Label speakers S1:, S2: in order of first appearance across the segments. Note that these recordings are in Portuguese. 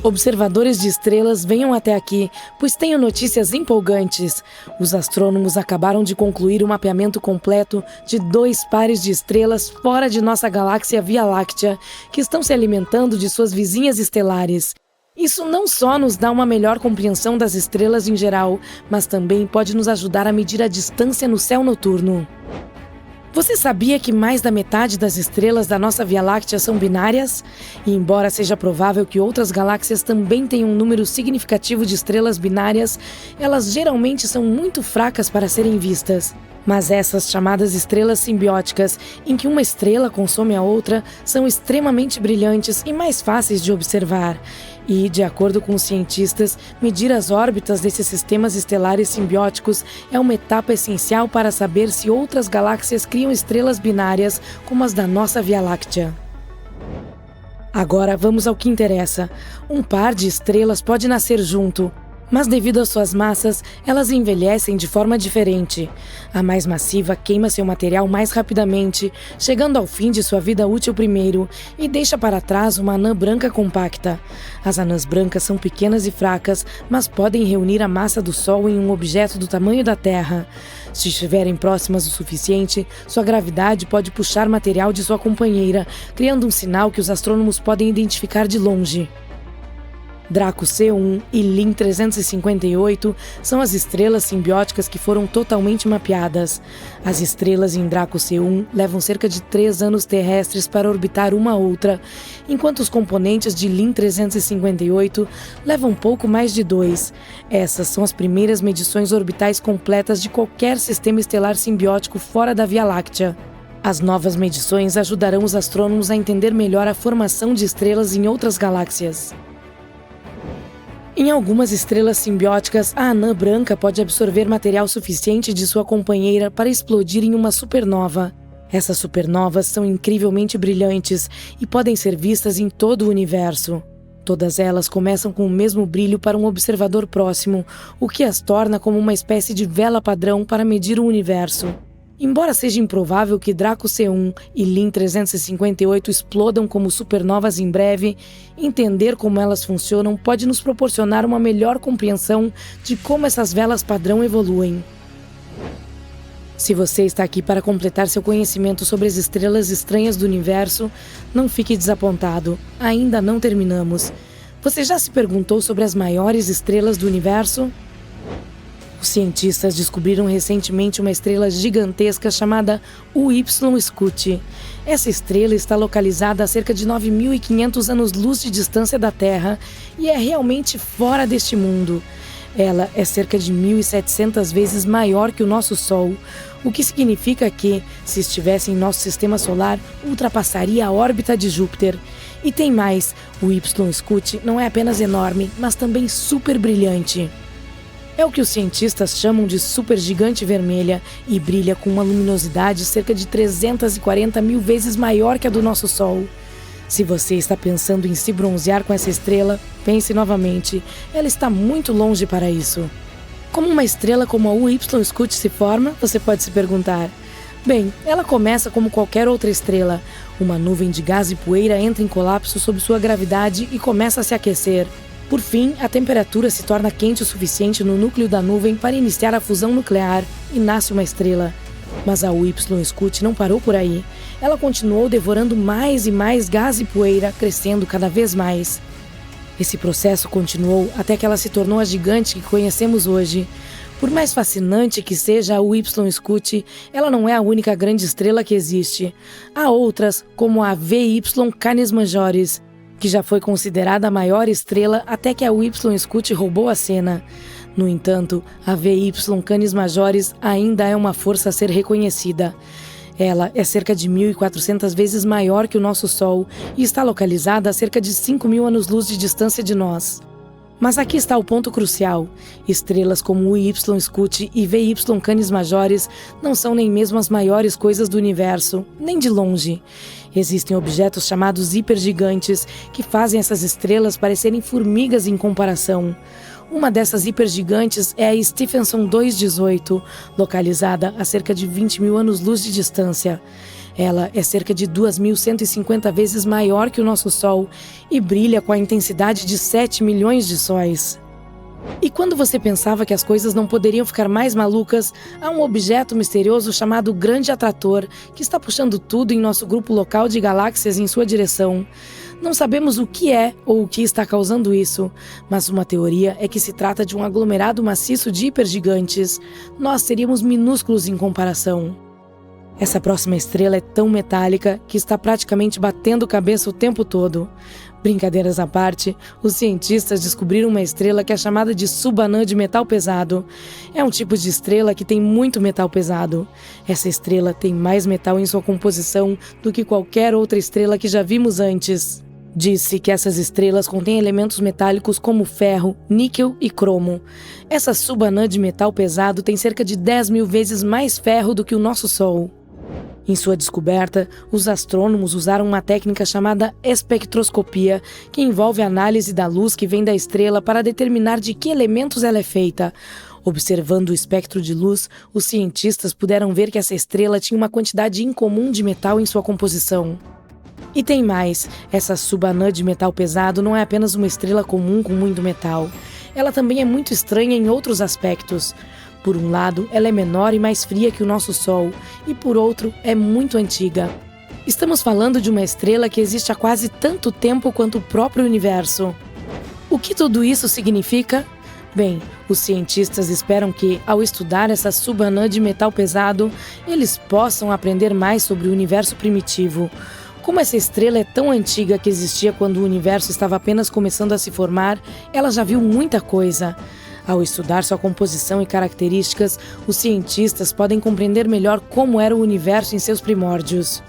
S1: Observadores de estrelas, venham até aqui, pois tenho notícias empolgantes. Os astrônomos acabaram de concluir o mapeamento completo de 2 pares de estrelas fora de nossa galáxia Via Láctea, que estão se alimentando de suas vizinhas estelares. Isso não só nos dá uma melhor compreensão das estrelas em geral, mas também pode nos ajudar a medir a distância no céu noturno. Você sabia que mais da metade das estrelas da nossa Via Láctea são binárias? E embora seja provável que outras galáxias também tenham um número significativo de estrelas binárias, elas geralmente são muito fracas para serem vistas. Mas essas chamadas estrelas simbióticas, em que uma estrela consome a outra, são extremamente brilhantes e mais fáceis de observar. E, de acordo com os cientistas, medir as órbitas desses sistemas estelares simbióticos é uma etapa essencial para saber se outras galáxias criam estrelas binárias como as da nossa Via Láctea. Agora vamos ao que interessa. Um par de estrelas pode nascer junto, mas devido às suas massas, elas envelhecem de forma diferente. A mais massiva queima seu material mais rapidamente, chegando ao fim de sua vida útil primeiro, e deixa para trás uma anã branca compacta. As anãs brancas são pequenas e fracas, mas podem reunir a massa do Sol em um objeto do tamanho da Terra. Se estiverem próximas o suficiente, sua gravidade pode puxar material de sua companheira, criando um sinal que os astrônomos podem identificar de longe. Draco C1 e LIN 358 são as estrelas simbióticas que foram totalmente mapeadas. As estrelas em Draco C1 levam cerca de 3 anos terrestres para orbitar uma outra, enquanto os componentes de LIN 358 levam pouco mais de 2. Essas são as primeiras medições orbitais completas de qualquer sistema estelar simbiótico fora da Via Láctea. As novas medições ajudarão os astrônomos a entender melhor a formação de estrelas em outras galáxias. Em algumas estrelas simbióticas, a anã branca pode absorver material suficiente de sua companheira para explodir em uma supernova. Essas supernovas são incrivelmente brilhantes e podem ser vistas em todo o universo. Todas elas começam com o mesmo brilho para um observador próximo, o que as torna como uma espécie de vela padrão para medir o universo. Embora seja improvável que Draco C1 e LIN 358 explodam como supernovas em breve, entender como elas funcionam pode nos proporcionar uma melhor compreensão de como essas velas padrão evoluem. Se você está aqui para completar seu conhecimento sobre as estrelas estranhas do universo, não fique desapontado, ainda não terminamos. Você já se perguntou sobre as maiores estrelas do universo? Os cientistas descobriram recentemente uma estrela gigantesca chamada UY Scuti. Essa estrela está localizada a cerca de 9.500 anos-luz de distância da Terra e é realmente fora deste mundo. Ela é cerca de 1.700 vezes maior que o nosso Sol, o que significa que, se estivesse em nosso sistema solar, ultrapassaria a órbita de Júpiter. E tem mais, o Y Scuti não é apenas enorme, mas também super brilhante. É o que os cientistas chamam de supergigante vermelha e brilha com uma luminosidade cerca de 340 mil vezes maior que a do nosso Sol. Se você está pensando em se bronzear com essa estrela, pense novamente, ela está muito longe para isso. Como uma estrela como a UY Scuti se forma, você pode se perguntar. Bem, ela começa como qualquer outra estrela. Uma nuvem de gás e poeira entra em colapso sob sua gravidade e começa a se aquecer. Por fim, a temperatura se torna quente o suficiente no núcleo da nuvem para iniciar a fusão nuclear e nasce uma estrela. Mas a UY Scuti não parou por aí. Ela continuou devorando mais e mais gás e poeira, crescendo cada vez mais. Esse processo continuou até que ela se tornou a gigante que conhecemos hoje. Por mais fascinante que seja a UY Scuti, ela não é a única grande estrela que existe. Há outras, como a VY Canis Majoris, que já foi considerada a maior estrela até que a UY Scuti roubou a cena. No entanto, a VY Canis Majoris ainda é uma força a ser reconhecida. Ela é cerca de 1.400 vezes maior que o nosso Sol e está localizada a cerca de 5.000 anos-luz de distância de nós. Mas aqui está o ponto crucial. Estrelas como UY Scuti e VY Canis Majoris não são nem mesmo as maiores coisas do universo, nem de longe. Existem objetos chamados hipergigantes que fazem essas estrelas parecerem formigas em comparação. Uma dessas hipergigantes é a Stephenson 218, localizada a cerca de 20.000 anos-luz de distância. Ela é cerca de 2.150 vezes maior que o nosso Sol e brilha com a intensidade de 7 milhões de sóis. E quando você pensava que as coisas não poderiam ficar mais malucas, há um objeto misterioso chamado Grande Atrator, que está puxando tudo em nosso grupo local de galáxias em sua direção. Não sabemos o que é ou o que está causando isso, mas uma teoria é que se trata de um aglomerado maciço de hipergigantes. Nós seríamos minúsculos em comparação. Essa próxima estrela é tão metálica que está praticamente batendo cabeça o tempo todo. Brincadeiras à parte, os cientistas descobriram uma estrela que é chamada de subanã de metal pesado. É um tipo de estrela que tem muito metal pesado. Essa estrela tem mais metal em sua composição do que qualquer outra estrela que já vimos antes. Diz-se que essas estrelas contêm elementos metálicos como ferro, níquel e cromo. Essa subanã de metal pesado tem cerca de 10 mil vezes mais ferro do que o nosso Sol. Em sua descoberta, os astrônomos usaram uma técnica chamada espectroscopia, que envolve a análise da luz que vem da estrela para determinar de que elementos ela é feita. Observando o espectro de luz, os cientistas puderam ver que essa estrela tinha uma quantidade incomum de metal em sua composição. E tem mais, essa subanã de metal pesado não é apenas uma estrela comum com muito metal. Ela também é muito estranha em outros aspectos. Por um lado, ela é menor e mais fria que o nosso Sol, e por outro, é muito antiga. Estamos falando de uma estrela que existe há quase tanto tempo quanto o próprio universo. O que tudo isso significa? Bem, os cientistas esperam que, ao estudar essa subanã de metal pesado, eles possam aprender mais sobre o universo primitivo. Como essa estrela é tão antiga que existia quando o universo estava apenas começando a se formar, ela já viu muita coisa. Ao estudar sua composição e características, os cientistas podem compreender melhor como era o universo em seus primórdios.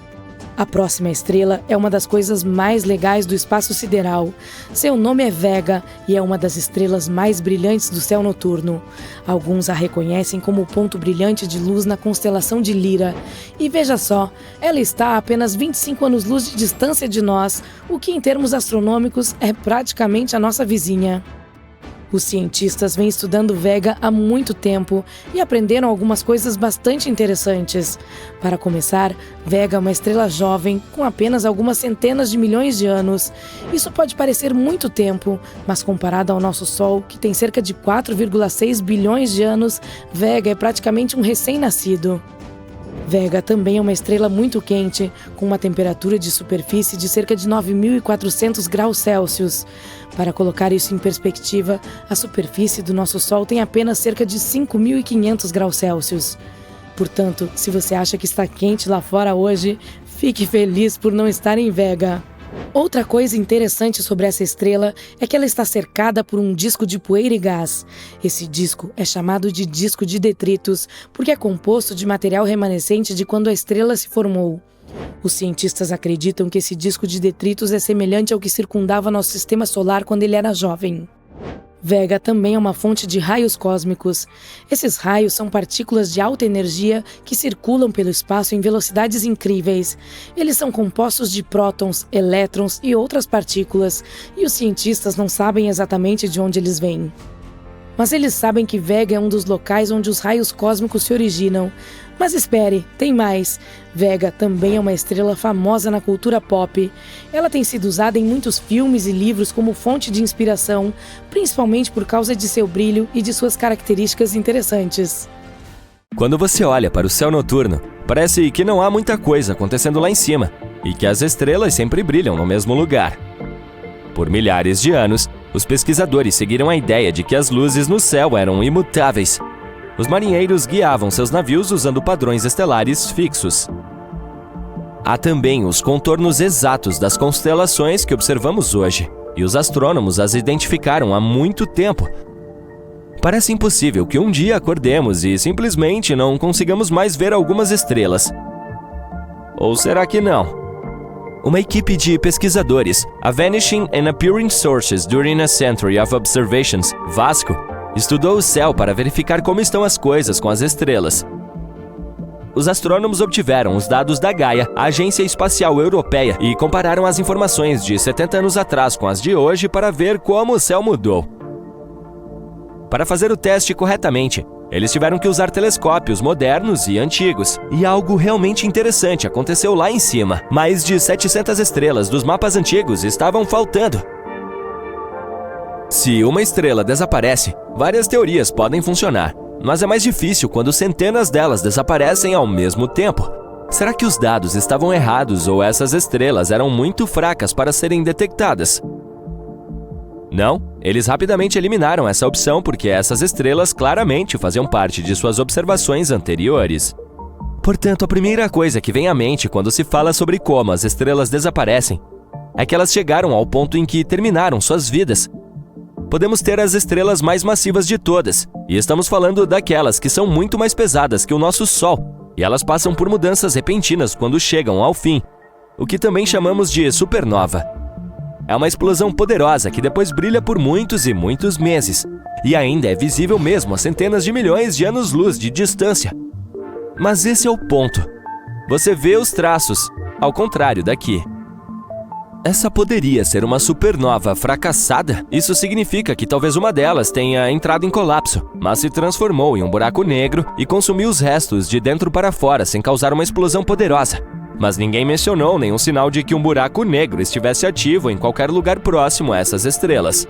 S1: A próxima estrela é uma das coisas mais legais do espaço sideral. Seu nome é Vega e é uma das estrelas mais brilhantes do céu noturno. Alguns a reconhecem como o ponto brilhante de luz na constelação de Lira. E veja só, ela está a apenas 25 anos-luz de distância de nós, o que em termos astronômicos é praticamente a nossa vizinha. Os cientistas vêm estudando Vega há muito tempo e aprenderam algumas coisas bastante interessantes. Para começar, Vega é uma estrela jovem com apenas algumas centenas de milhões de anos. Isso pode parecer muito tempo, mas comparado ao nosso Sol, que tem cerca de 4,6 bilhões de anos, Vega é praticamente um recém-nascido. Vega também é uma estrela muito quente, com uma temperatura de superfície de cerca de 9.400 graus Celsius. Para colocar isso em perspectiva, a superfície do nosso Sol tem apenas cerca de 5.500 graus Celsius. Portanto, se você acha que está quente lá fora hoje, fique feliz por não estar em Vega. Outra coisa interessante sobre essa estrela é que ela está cercada por um disco de poeira e gás. Esse disco é chamado de disco de detritos porque é composto de material remanescente de quando a estrela se formou. Os cientistas acreditam que esse disco de detritos é semelhante ao que circundava nosso sistema solar quando ele era jovem. Vega também é uma fonte de raios cósmicos. Esses raios são partículas de alta energia que circulam pelo espaço em velocidades incríveis. Eles são compostos de prótons, elétrons e outras partículas, e os cientistas não sabem exatamente de onde eles vêm. Mas eles sabem que Vega é um dos locais onde os raios cósmicos se originam. Mas espere, tem mais. Vega também é uma estrela famosa na cultura pop. Ela tem sido usada em muitos filmes e livros como fonte de inspiração, principalmente por causa de seu brilho e de suas características interessantes.
S2: Quando você olha para o céu noturno, parece que não há muita coisa acontecendo lá em cima e que as estrelas sempre brilham no mesmo lugar. Por milhares de anos, os pesquisadores seguiram a ideia de que as luzes no céu eram imutáveis. Os marinheiros guiavam seus navios usando padrões estelares fixos. Há também os contornos exatos das constelações que observamos hoje, e os astrônomos as identificaram há muito tempo. Parece impossível que um dia acordemos e simplesmente não consigamos mais ver algumas estrelas. Ou será que não? Uma equipe de pesquisadores, a Vanishing and Appearing Sources During a Century of Observations, VASCO, estudou o céu para verificar como estão as coisas com as estrelas. Os astrônomos obtiveram os dados da Gaia, a Agência Espacial Europeia, e compararam as informações de 70 anos atrás com as de hoje para ver como o céu mudou. Para fazer o teste corretamente, Eles tiveram que usar telescópios modernos e antigos. E algo realmente interessante aconteceu lá em cima. Mais de 700 estrelas dos mapas antigos estavam faltando. Se uma estrela desaparece, várias teorias podem funcionar. Mas é mais difícil quando centenas delas desaparecem ao mesmo tempo. Será que os dados estavam errados ou essas estrelas eram muito fracas para serem detectadas? Não, eles rapidamente eliminaram essa opção porque essas estrelas claramente faziam parte de suas observações anteriores. Portanto, a primeira coisa que vem à mente quando se fala sobre como as estrelas desaparecem é que elas chegaram ao ponto em que terminaram suas vidas. Podemos ter as estrelas mais massivas de todas, e estamos falando daquelas que são muito mais pesadas que o nosso Sol, e elas passam por mudanças repentinas quando chegam ao fim, o que também chamamos de supernova. É uma explosão poderosa que depois brilha por muitos e muitos meses, e ainda é visível mesmo a centenas de milhões de anos-luz de distância. Mas esse é o ponto. Você vê os traços, ao contrário daqui. Essa poderia ser uma supernova fracassada? Isso significa que talvez uma delas tenha entrado em colapso, mas se transformou em um buraco negro e consumiu os restos de dentro para fora sem causar uma explosão poderosa. Mas ninguém mencionou nenhum sinal de que um buraco negro estivesse ativo em qualquer lugar próximo a essas estrelas.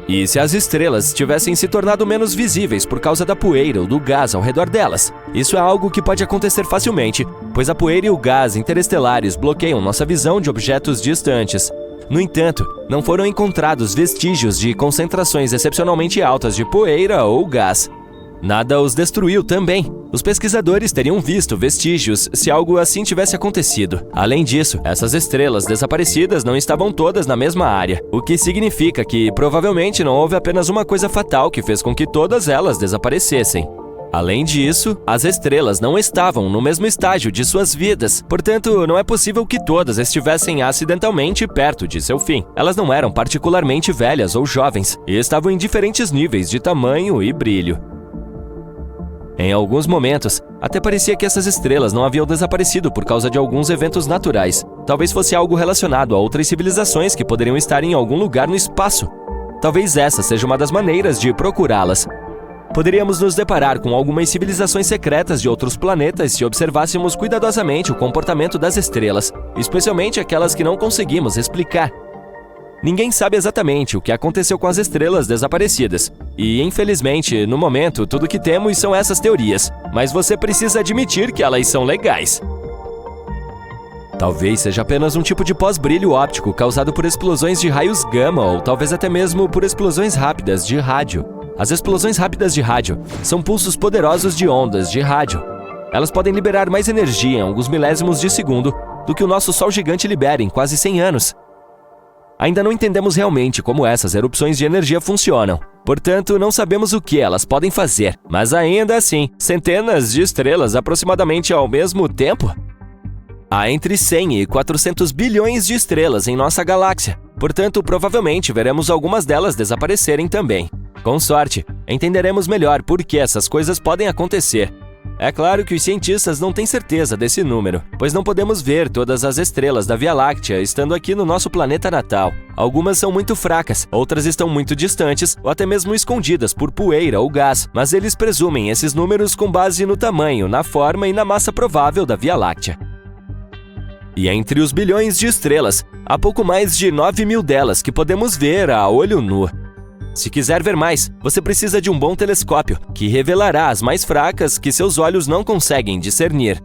S2: E se as estrelas tivessem se tornado menos visíveis por causa da poeira ou do gás ao redor delas? Isso é algo que pode acontecer facilmente, pois a poeira e o gás interestelares bloqueiam nossa visão de objetos distantes. No entanto, não foram encontrados vestígios de concentrações excepcionalmente altas de poeira ou gás. Nada os destruiu também. Os pesquisadores teriam visto vestígios se algo assim tivesse acontecido. Além disso, essas estrelas desaparecidas não estavam todas na mesma área, o que significa que provavelmente não houve apenas uma coisa fatal que fez com que todas elas desaparecessem. Além disso, as estrelas não estavam no mesmo estágio de suas vidas, portanto, não é possível que todas estivessem acidentalmente perto de seu fim. Elas não eram particularmente velhas ou jovens, e estavam em diferentes níveis de tamanho e brilho. Em alguns momentos, até parecia que essas estrelas não haviam desaparecido por causa de alguns eventos naturais. Talvez fosse algo relacionado a outras civilizações que poderiam estar em algum lugar no espaço. Talvez essa seja uma das maneiras de procurá-las. Poderíamos nos deparar com algumas civilizações secretas de outros planetas se observássemos cuidadosamente o comportamento das estrelas, especialmente aquelas que não conseguimos explicar. Ninguém sabe exatamente o que aconteceu com as estrelas desaparecidas. E, infelizmente, no momento, tudo que temos são essas teorias. Mas você precisa admitir que elas são legais. Talvez seja apenas um tipo de pós-brilho óptico causado por explosões de raios gama ou talvez até mesmo por explosões rápidas de rádio. As explosões rápidas de rádio são pulsos poderosos de ondas de rádio. Elas podem liberar mais energia em alguns milésimos de segundo do que o nosso Sol gigante libera em quase 100 anos. Ainda não entendemos realmente como essas erupções de energia funcionam. Portanto, não sabemos o que elas podem fazer. Mas ainda assim, centenas de estrelas aproximadamente ao mesmo tempo? Há entre 100 e 400 bilhões de estrelas em nossa galáxia. Portanto, provavelmente veremos algumas delas desaparecerem também. Com sorte, entenderemos melhor por que essas coisas podem acontecer. É claro que os cientistas não têm certeza desse número, pois não podemos ver todas as estrelas da Via Láctea estando aqui no nosso planeta natal. Algumas são muito fracas, outras estão muito distantes ou até mesmo escondidas por poeira ou gás, mas eles presumem esses números com base no tamanho, na forma e na massa provável da Via Láctea. E entre os bilhões de estrelas, há pouco mais de 9.000 delas que podemos ver a olho nu. Se quiser ver mais, você precisa de um bom telescópio, que revelará as mais fracas que seus olhos não conseguem discernir.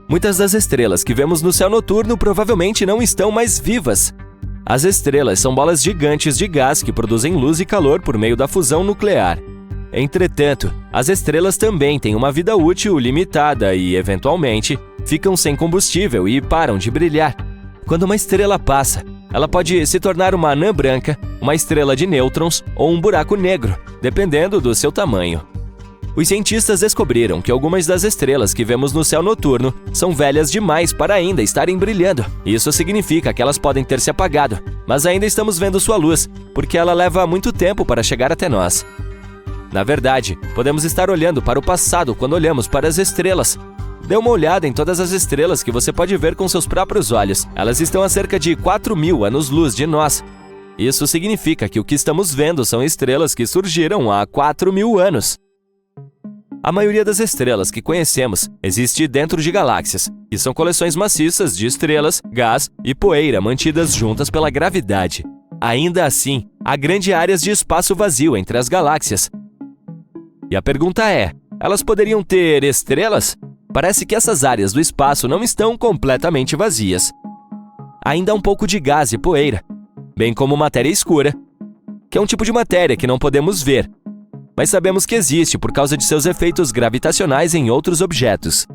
S2: Muitas das estrelas que vemos no céu noturno provavelmente não estão mais vivas. As estrelas são bolas gigantes de gás que produzem luz e calor por meio da fusão nuclear. Entretanto, as estrelas também têm uma vida útil limitada e, eventualmente, ficam sem combustível e param de brilhar. Quando uma estrela passa, ela pode se tornar uma anã branca, uma estrela de nêutrons ou um buraco negro, dependendo do seu tamanho. Os cientistas descobriram que algumas das estrelas que vemos no céu noturno são velhas demais para ainda estarem brilhando. Isso significa que elas podem ter se apagado, mas ainda estamos vendo sua luz, porque ela leva muito tempo para chegar até nós. Na verdade, podemos estar olhando para o passado quando olhamos para as estrelas. Dê uma olhada em todas as estrelas que você pode ver com seus próprios olhos. Elas estão a cerca de 4.000 anos-luz de nós. Isso significa que o que estamos vendo são estrelas que surgiram há 4.000 anos. A maioria das estrelas que conhecemos existe dentro de galáxias, que são coleções maciças de estrelas, gás e poeira mantidas juntas pela gravidade. Ainda assim, há grandes áreas de espaço vazio entre as galáxias. E a pergunta é, elas poderiam ter estrelas? Parece que essas áreas do espaço não estão completamente vazias. Ainda há um pouco de gás e poeira, bem como matéria escura, que é um tipo de matéria que não podemos ver, mas sabemos que existe por causa de seus efeitos gravitacionais em outros objetos.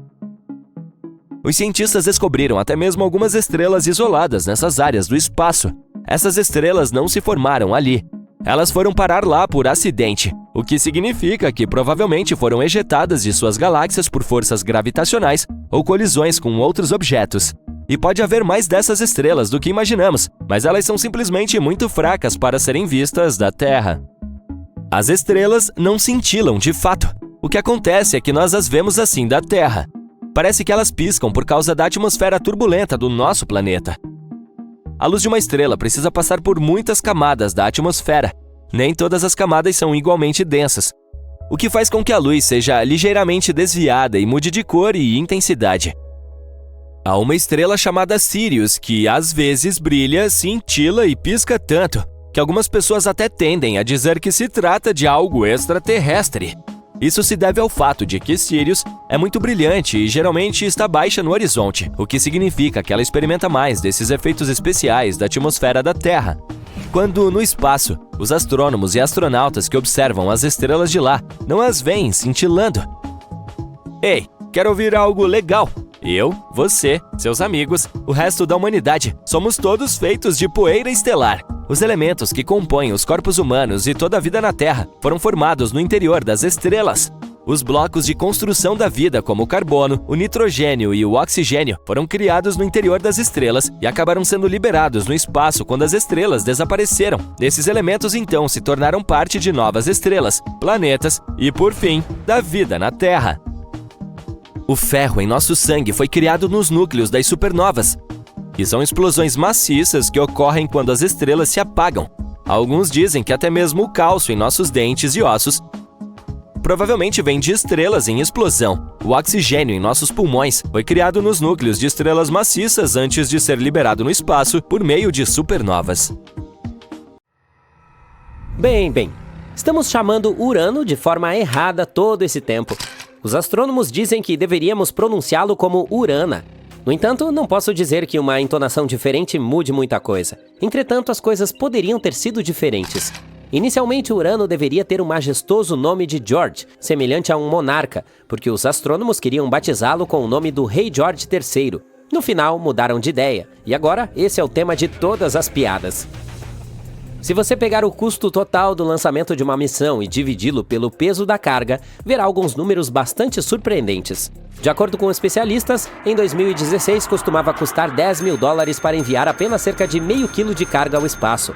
S2: Os cientistas descobriram até mesmo algumas estrelas isoladas nessas áreas do espaço. Essas estrelas não se formaram ali. Elas foram parar lá por acidente, o que significa que provavelmente foram ejetadas de suas galáxias por forças gravitacionais ou colisões com outros objetos. E pode haver mais dessas estrelas do que imaginamos, mas elas são simplesmente muito fracas para serem vistas da Terra. As estrelas não cintilam de fato. O que acontece é que nós as vemos assim da Terra. Parece que elas piscam por causa da atmosfera turbulenta do nosso planeta. A luz de uma estrela precisa passar por muitas camadas da atmosfera. Nem todas as camadas são igualmente densas, o que faz com que a luz seja ligeiramente desviada e mude de cor e intensidade. Há uma estrela chamada Sirius que, às vezes, brilha, cintila e pisca tanto que algumas pessoas até tendem a dizer que se trata de algo extraterrestre. Isso se deve ao fato de que Sirius é muito brilhante e geralmente está baixa no horizonte, o que significa que ela experimenta mais desses efeitos especiais da atmosfera da Terra. Quando, no espaço, os astrônomos e astronautas que observam as estrelas de lá não as veem cintilando. Ei, quer ouvir algo legal? Eu, você, seus amigos, o resto da humanidade, somos todos feitos de poeira estelar. Os elementos que compõem os corpos humanos e toda a vida na Terra foram formados no interior das estrelas. Os blocos de construção da vida, como o carbono, o nitrogênio e o oxigênio, foram criados no interior das estrelas e acabaram sendo liberados no espaço quando as estrelas desapareceram. Esses elementos então se tornaram parte de novas estrelas, planetas e, por fim, da vida na Terra. O ferro em nosso sangue foi criado nos núcleos das supernovas, que são explosões maciças que ocorrem quando as estrelas se apagam. Alguns dizem que até mesmo o cálcio em nossos dentes e ossos provavelmente vem de estrelas em explosão. O oxigênio em nossos pulmões foi criado nos núcleos de estrelas maciças antes de ser liberado no espaço por meio de supernovas.
S3: Bem, estamos chamando Urano de forma errada todo esse tempo. Os astrônomos dizem que deveríamos pronunciá-lo como Urana. No entanto, não posso dizer que uma entonação diferente mude muita coisa. Entretanto, as coisas poderiam ter sido diferentes. Inicialmente, Urano deveria ter um majestoso nome de George, semelhante a um monarca, porque os astrônomos queriam batizá-lo com o nome do rei George III. No final, mudaram de ideia, e agora esse é o tema de todas as piadas. Se você pegar o custo total do lançamento de uma missão e dividi-lo pelo peso da carga, verá alguns números bastante surpreendentes. De acordo com especialistas, em 2016 costumava custar $10.000 para enviar apenas cerca de meio quilo de carga ao espaço.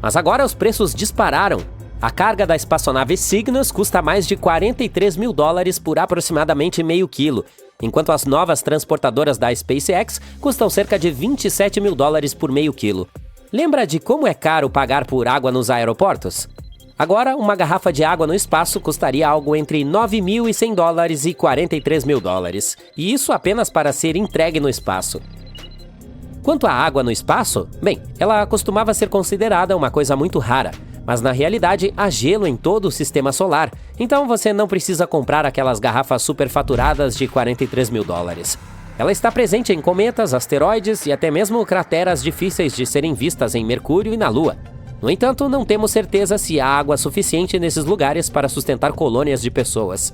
S3: Mas agora os preços dispararam. A carga da espaçonave Cygnus custa mais de $43.000 por aproximadamente meio quilo, enquanto as novas transportadoras da SpaceX custam cerca de $27.000 por meio quilo. Lembra de como é caro pagar por água nos aeroportos? Agora, uma garrafa de água no espaço custaria algo entre $9.100 e $43.000, e isso apenas para ser entregue no espaço. Quanto à água no espaço, bem, ela costumava ser considerada uma coisa muito rara, mas na realidade há gelo em todo o sistema solar, então você não precisa comprar aquelas garrafas superfaturadas de $43.000. Ela está presente em cometas, asteroides e até mesmo crateras difíceis de serem vistas em Mercúrio e na Lua. No entanto, não temos certeza se há água suficiente nesses lugares para sustentar colônias de pessoas.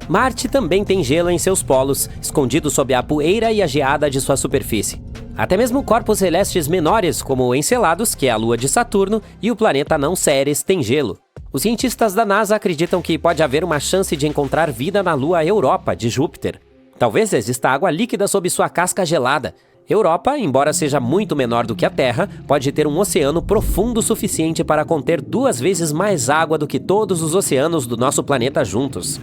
S3: Marte também tem gelo em seus polos, escondido sob a poeira e a geada de sua superfície. Até mesmo corpos celestes menores, como o Encelados, que é a lua de Saturno, e o planeta não Ceres, têm gelo. Os cientistas da NASA acreditam que pode haver uma chance de encontrar vida na lua Europa, de Júpiter. Talvez exista água líquida sob sua casca gelada. Europa, embora seja muito menor do que a Terra, pode ter um oceano profundo o suficiente para conter 2 vezes mais água do que todos os oceanos do nosso planeta juntos.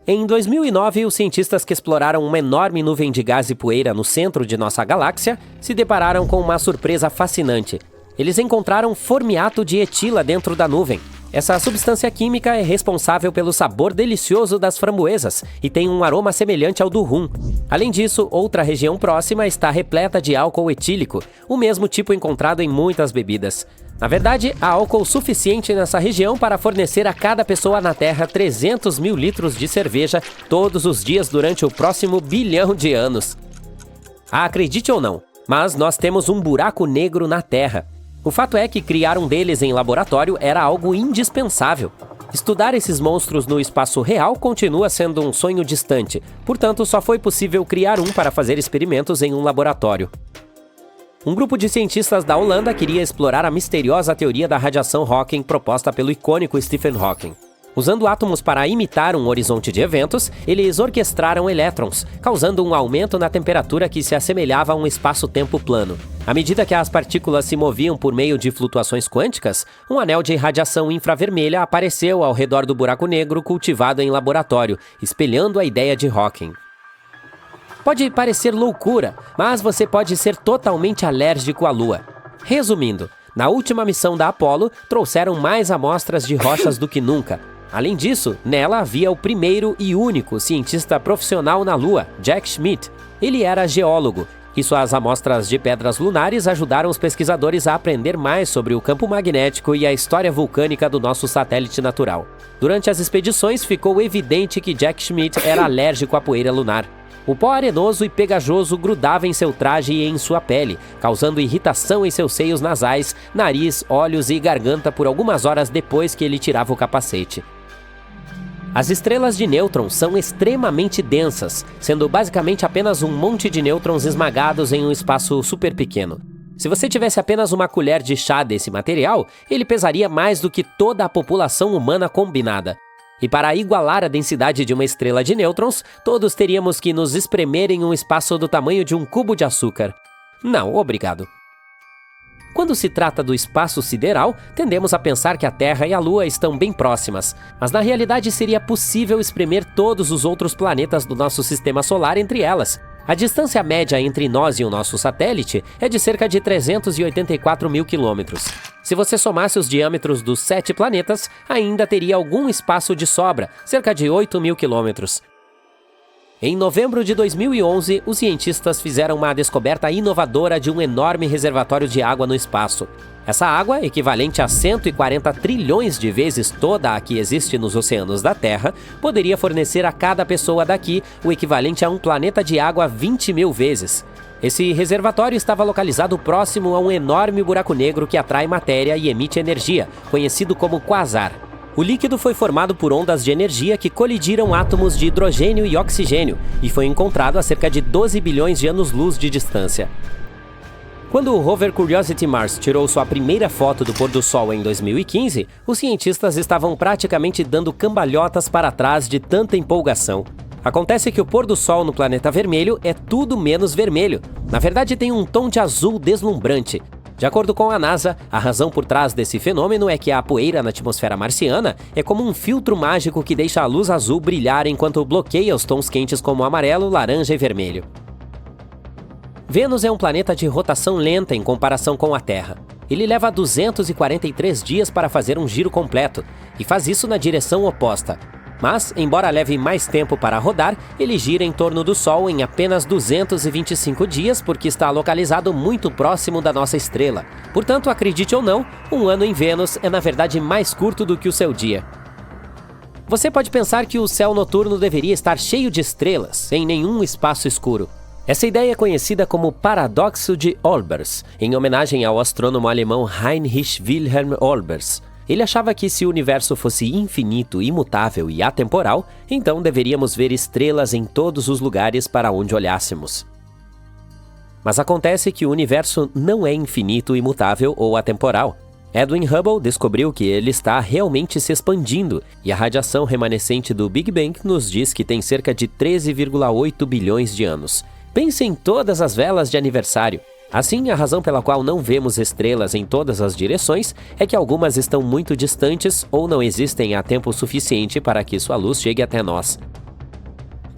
S3: Em 2009, os cientistas que exploraram uma enorme nuvem de gás e poeira no centro de nossa galáxia se depararam com uma surpresa fascinante. Eles encontraram formiato de etila dentro da nuvem. Essa substância química é responsável pelo sabor delicioso das framboesas e tem um aroma semelhante ao do rum. Além disso, outra região próxima está repleta de álcool etílico, o mesmo tipo encontrado em muitas bebidas. Na verdade, há álcool suficiente nessa região para fornecer a cada pessoa na Terra 300 mil litros de cerveja todos os dias durante o próximo bilhão de anos. Acredite ou não, mas nós temos um buraco negro na Terra. O fato é que criar um deles em laboratório era algo indispensável. Estudar esses monstros no espaço real continua sendo um sonho distante, portanto, só foi possível criar um para fazer experimentos em um laboratório. Um grupo de cientistas da Holanda queria explorar a misteriosa teoria da radiação Hawking proposta pelo icônico Stephen Hawking. Usando átomos para imitar um horizonte de eventos, eles orquestraram elétrons, causando um aumento na temperatura que se assemelhava a um espaço-tempo plano. À medida que as partículas se moviam por meio de flutuações quânticas, um anel de radiação infravermelha apareceu ao redor do buraco negro cultivado em laboratório, espelhando a ideia de Hawking. Pode parecer loucura, mas você pode ser totalmente alérgico à Lua. Resumindo, na última missão da Apollo, trouxeram mais amostras de rochas do que nunca. Além disso, nela havia o primeiro e único cientista profissional na Lua, Jack Schmitt. Ele era geólogo, e suas amostras de pedras lunares ajudaram os pesquisadores a aprender mais sobre o campo magnético e a história vulcânica do nosso satélite natural. Durante as expedições, ficou evidente que Jack Schmitt era alérgico à poeira lunar. O pó arenoso e pegajoso grudava em seu traje e em sua pele, causando irritação em seus seios nasais, nariz, olhos e garganta por algumas horas depois que ele tirava o capacete. As estrelas de nêutrons são extremamente densas, sendo basicamente apenas um monte de nêutrons esmagados em um espaço super pequeno. Se você tivesse apenas uma colher de chá desse material, ele pesaria mais do que toda a população humana combinada. E para igualar a densidade de uma estrela de nêutrons, todos teríamos que nos espremer em um espaço do tamanho de um cubo de açúcar. Não, obrigado. Quando se trata do espaço sideral, tendemos a pensar que a Terra e a Lua estão bem próximas, mas na realidade seria possível espremer todos os outros planetas do nosso sistema solar entre elas. A distância média entre nós e o nosso satélite é de cerca de 384 mil quilômetros. Se você somasse os diâmetros dos 7 planetas, ainda teria algum espaço de sobra, cerca de 8 mil quilômetros. Em novembro de 2011, os cientistas fizeram uma descoberta inovadora de um enorme reservatório de água no espaço. Essa água, equivalente a 140 trilhões de vezes toda a que existe nos oceanos da Terra, poderia fornecer a cada pessoa daqui o equivalente a um planeta de água 20 mil vezes. Esse reservatório estava localizado próximo a um enorme buraco negro que atrai matéria e emite energia, conhecido como quasar. O líquido foi formado por ondas de energia que colidiram átomos de hidrogênio e oxigênio e foi encontrado a cerca de 12 bilhões de anos-luz de distância. Quando o rover Curiosity Mars tirou sua primeira foto do pôr do sol em 2015, os cientistas estavam praticamente dando cambalhotas para trás de tanta empolgação. Acontece que o pôr do sol no planeta vermelho é tudo menos vermelho. Na verdade, tem um tom de azul deslumbrante. De acordo com a NASA, a razão por trás desse fenômeno é que a poeira na atmosfera marciana é como um filtro mágico que deixa a luz azul brilhar enquanto bloqueia os tons quentes como amarelo, laranja e vermelho. Vênus é um planeta de rotação lenta em comparação com a Terra. Ele leva 243 dias para fazer um giro completo, e faz isso na direção oposta. Mas, embora leve mais tempo para rodar, ele gira em torno do Sol em apenas 225 dias porque está localizado muito próximo da nossa estrela. Portanto, acredite ou não, um ano em Vênus é na verdade mais curto do que o seu dia. Você pode pensar que o céu noturno deveria estar cheio de estrelas, sem nenhum espaço escuro. Essa ideia é conhecida como paradoxo de Olbers, em homenagem ao astrônomo alemão Heinrich Wilhelm Olbers. Ele achava que se o universo fosse infinito, imutável e atemporal, então deveríamos ver estrelas em todos os lugares para onde olhássemos. Mas acontece que o universo não é infinito, imutável ou atemporal. Edwin Hubble descobriu que ele está realmente se expandindo, e a radiação remanescente do Big Bang nos diz que tem cerca de 13,8 bilhões de anos. Pense em todas as velas de aniversário. Assim, a razão pela qual não vemos estrelas em todas as direções é que algumas estão muito distantes ou não existem há tempo suficiente para que sua luz chegue até nós.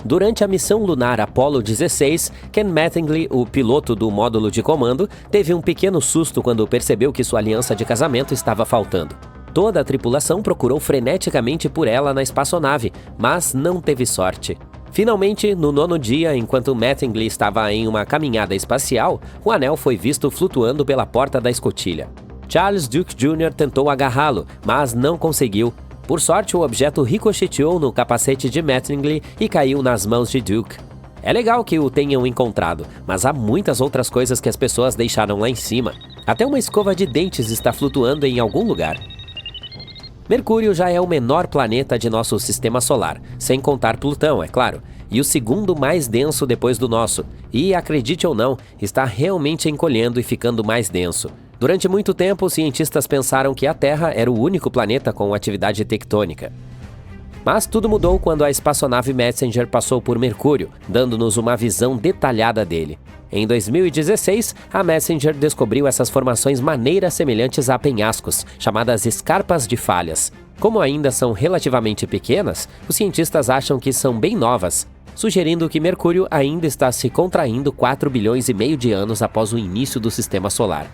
S3: Durante a missão lunar Apollo 16, Ken Mattingly, o piloto do módulo de comando, teve um pequeno susto quando percebeu que sua aliança de casamento estava faltando. Toda a tripulação procurou freneticamente por ela na espaçonave, mas não teve sorte. Finalmente, no 9º dia, enquanto Mattingly estava em uma caminhada espacial, o anel foi visto flutuando pela porta da escotilha. Charles Duke Jr. tentou agarrá-lo, mas não conseguiu. Por sorte, o objeto ricocheteou no capacete de Mattingly e caiu nas mãos de Duke. É legal que o tenham encontrado, mas há muitas outras coisas que as pessoas deixaram lá em cima. Até uma escova de dentes está flutuando em algum lugar. Mercúrio já é o menor planeta de nosso sistema solar, sem contar Plutão, é claro, e o segundo mais denso depois do nosso. E, acredite ou não, está realmente encolhendo e ficando mais denso. Durante muito tempo, cientistas pensaram que a Terra era o único planeta com atividade tectônica. Mas tudo mudou quando a espaçonave Messenger passou por Mercúrio, dando-nos uma visão detalhada dele. Em 2016, a Messenger descobriu essas formações maneiras semelhantes a penhascos, chamadas escarpas de falhas. Como ainda são relativamente pequenas, os cientistas acham que são bem novas, sugerindo que Mercúrio ainda está se contraindo 4,5 bilhões de anos após o início do sistema solar.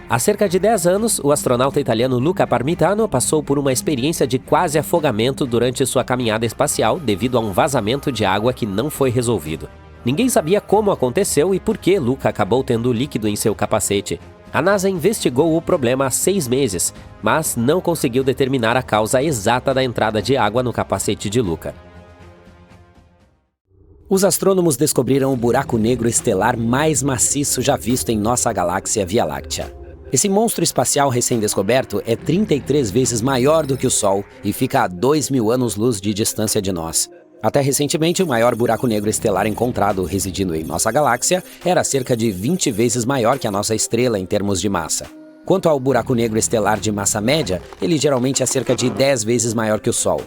S3: Há cerca de 10 anos, o astronauta italiano Luca Parmitano passou por uma experiência de quase afogamento durante sua caminhada espacial devido a um vazamento de água que não foi resolvido. Ninguém sabia como aconteceu e por que Luca acabou tendo líquido em seu capacete. A NASA investigou o problema há 6 meses, mas não conseguiu determinar a causa exata da entrada de água no capacete de Luca. Os astrônomos descobriram o buraco negro estelar mais maciço já visto em nossa galáxia Via Láctea. Esse monstro espacial recém-descoberto é 33 vezes maior do que o Sol e fica a 2.000 anos-luz de distância de nós. Até recentemente, o maior buraco negro estelar encontrado residindo em nossa galáxia era cerca de 20 vezes maior que a nossa estrela em termos de massa. Quanto ao buraco negro estelar de massa média, ele geralmente é cerca de 10 vezes maior que o Sol.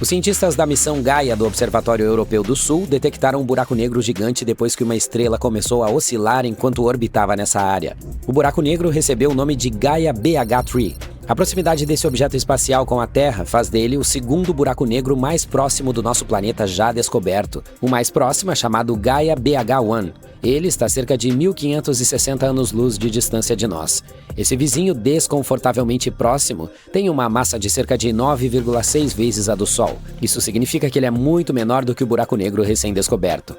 S3: Os cientistas da missão Gaia do Observatório Europeu do Sul detectaram um buraco negro gigante depois que uma estrela começou a oscilar enquanto orbitava nessa área. O buraco negro recebeu o nome de Gaia BH3. A proximidade desse objeto espacial com a Terra faz dele o segundo buraco negro mais próximo do nosso planeta já descoberto. O mais próximo é chamado Gaia BH1. Ele está a cerca de 1.560 anos-luz de distância de nós. Esse vizinho desconfortavelmente próximo tem uma massa de cerca de 9,6 vezes a do Sol. Isso significa que ele é muito menor do que o buraco negro recém-descoberto.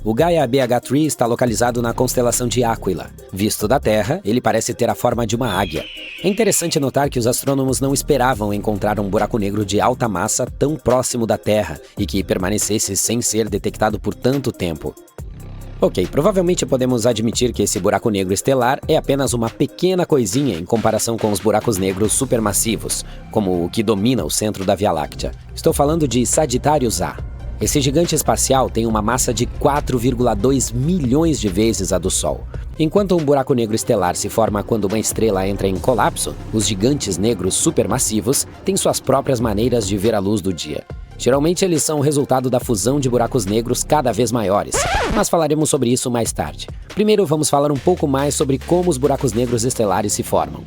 S3: O Gaia BH3 está localizado na constelação de Aquila. Visto da Terra, ele parece ter a forma de uma águia. É interessante notar que os astrônomos não esperavam encontrar um buraco negro de alta massa tão próximo da Terra e que permanecesse sem ser detectado por tanto tempo. Ok, provavelmente podemos admitir que esse buraco negro estelar é apenas uma pequena coisinha em comparação com os buracos negros supermassivos, como o que domina o centro da Via Láctea. Estou falando de Sagittarius A. Esse gigante espacial tem uma massa de 4,2 milhões de vezes a do Sol. Enquanto um buraco negro estelar se forma quando uma estrela entra em colapso, os gigantes negros supermassivos têm suas próprias maneiras de ver a luz do dia. Geralmente eles são o resultado da fusão de buracos negros cada vez maiores, mas falaremos sobre isso mais tarde. Primeiro vamos falar um pouco mais sobre como os buracos negros estelares se formam.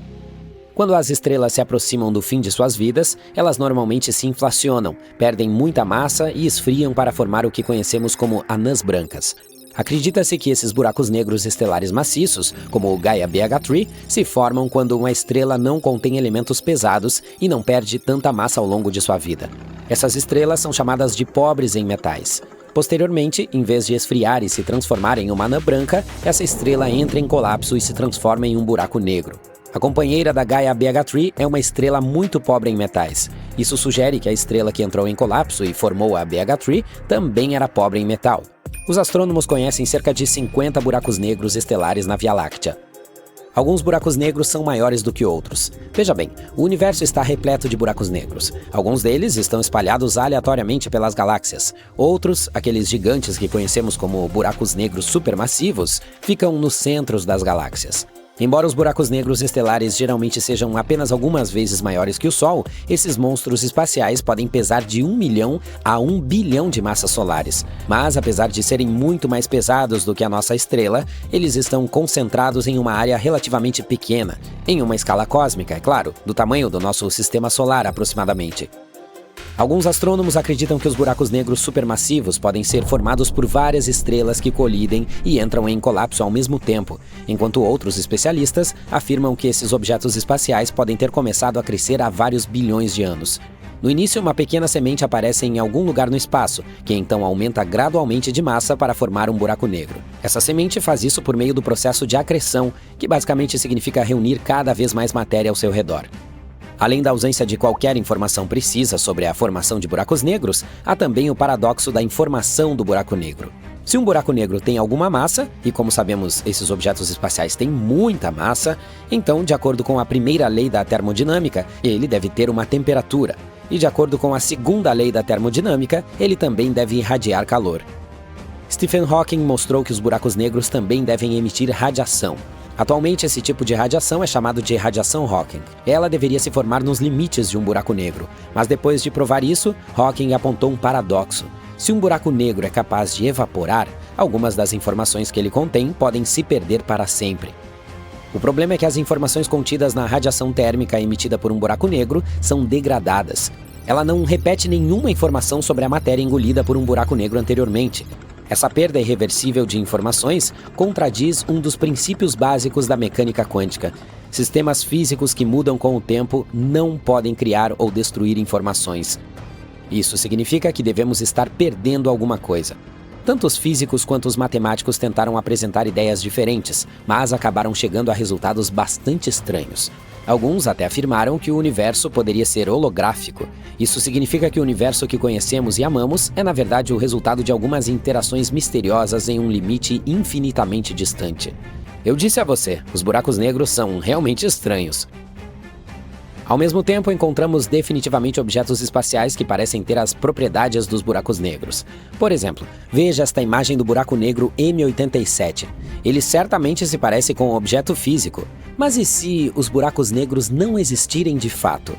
S3: Quando as estrelas se aproximam do fim de suas vidas, elas normalmente se inflacionam, perdem muita massa e esfriam para formar o que conhecemos como anãs brancas. Acredita-se que esses buracos negros estelares maciços, como o Gaia BH3, se formam quando uma estrela não contém elementos pesados e não perde tanta massa ao longo de sua vida. Essas estrelas são chamadas de pobres em metais. Posteriormente, em vez de esfriar e se transformar em uma anã branca, essa estrela entra em colapso e se transforma em um buraco negro. A companheira da Gaia BH3 é uma estrela muito pobre em metais. Isso sugere que a estrela que entrou em colapso e formou a BH3 também era pobre em metal. Os astrônomos conhecem cerca de 50 buracos negros estelares na Via Láctea. Alguns buracos negros são maiores do que outros. Veja bem, o universo está repleto de buracos negros. Alguns deles estão espalhados aleatoriamente pelas galáxias. Outros, aqueles gigantes que conhecemos como buracos negros supermassivos, ficam nos centros das galáxias. Embora os buracos negros estelares geralmente sejam apenas algumas vezes maiores que o Sol, esses monstros espaciais podem pesar de 1 milhão a 1 bilhão de massas solares. Mas, apesar de serem muito mais pesados do que a nossa estrela, eles estão concentrados em uma área relativamente pequena, em uma escala cósmica, é claro, do tamanho do nosso sistema solar aproximadamente.
S4: Alguns astrônomos acreditam que os buracos negros supermassivos podem ser formados por várias estrelas que colidem e entram em colapso ao mesmo tempo, enquanto outros especialistas afirmam que esses objetos espaciais podem ter começado a crescer há vários bilhões de anos. No início, uma pequena semente aparece em algum lugar no espaço, que então aumenta gradualmente de massa para formar um buraco negro. Essa semente faz isso por meio do processo de acreção, que basicamente significa reunir cada vez mais matéria ao seu redor. Além da ausência de qualquer informação precisa sobre a formação de buracos negros, há também o paradoxo da informação do buraco negro. Se um buraco negro tem alguma massa, e como sabemos, esses objetos espaciais têm muita massa, então, de acordo com a primeira lei da termodinâmica, ele deve ter uma temperatura. E de acordo com a segunda lei da termodinâmica, ele também deve irradiar calor. Stephen Hawking mostrou que os buracos negros também devem emitir radiação. Atualmente, esse tipo de radiação é chamado de radiação Hawking. Ela deveria se formar nos limites de um buraco negro, mas depois de provar isso, Hawking apontou um paradoxo. Se um buraco negro é capaz de evaporar, algumas das informações que ele contém podem se perder para sempre. O problema é que as informações contidas na radiação térmica emitida por um buraco negro são degradadas. Ela não repete nenhuma informação sobre a matéria engolida por um buraco negro anteriormente. Essa perda irreversível de informações contradiz um dos princípios básicos da mecânica quântica. Sistemas físicos que mudam com o tempo não podem criar ou destruir informações. Isso significa que devemos estar perdendo alguma coisa. Tanto os físicos quanto os matemáticos tentaram apresentar ideias diferentes, mas acabaram chegando a resultados bastante estranhos. Alguns até afirmaram que o universo poderia ser holográfico. Isso significa que o universo que conhecemos e amamos é, na verdade, o resultado de algumas interações misteriosas em um limite infinitamente distante. Eu disse a você, os buracos negros são realmente estranhos. Ao mesmo tempo, encontramos definitivamente objetos espaciais que parecem ter as propriedades dos buracos negros. Por exemplo, veja esta imagem do buraco negro M87. Ele certamente se parece com um objeto físico. Mas e se os buracos negros não existirem de fato?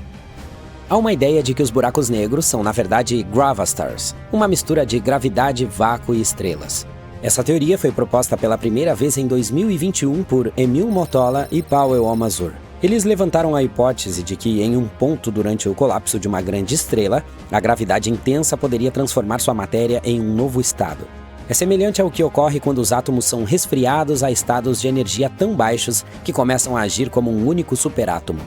S4: Há uma ideia de que os buracos negros são, na verdade, gravastars, uma mistura de gravidade, vácuo e estrelas. Essa teoria foi proposta pela primeira vez em 2021 por Emil Motola e Powell Almazur. Eles levantaram a hipótese de que, em um ponto durante o colapso de uma grande estrela, a gravidade intensa poderia transformar sua matéria em um novo estado. É semelhante ao que ocorre quando os átomos são resfriados a estados de energia tão baixos que começam a agir como um único superátomo.